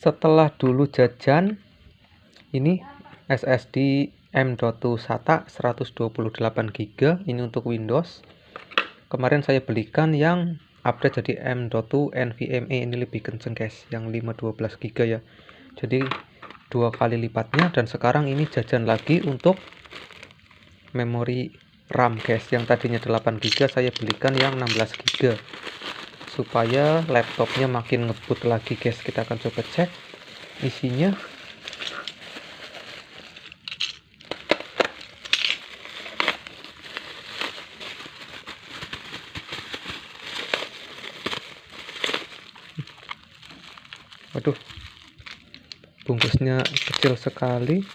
Setelah dulu jajan ini SSD M.2 SATA 128 GB, ini untuk Windows. Kemarin saya belikan yang update jadi M.2 NVMe, ini lebih kenceng guys, yang 512 GB ya, jadi 2 kali lipatnya. Dan sekarang ini jajan lagi untuk memori RAM guys, yang tadinya 8 GB saya belikan yang 16 GB supaya laptopnya makin ngebut lagi guys. Kita akan coba cek isinya. Waduh, bungkusnya kecil sekali.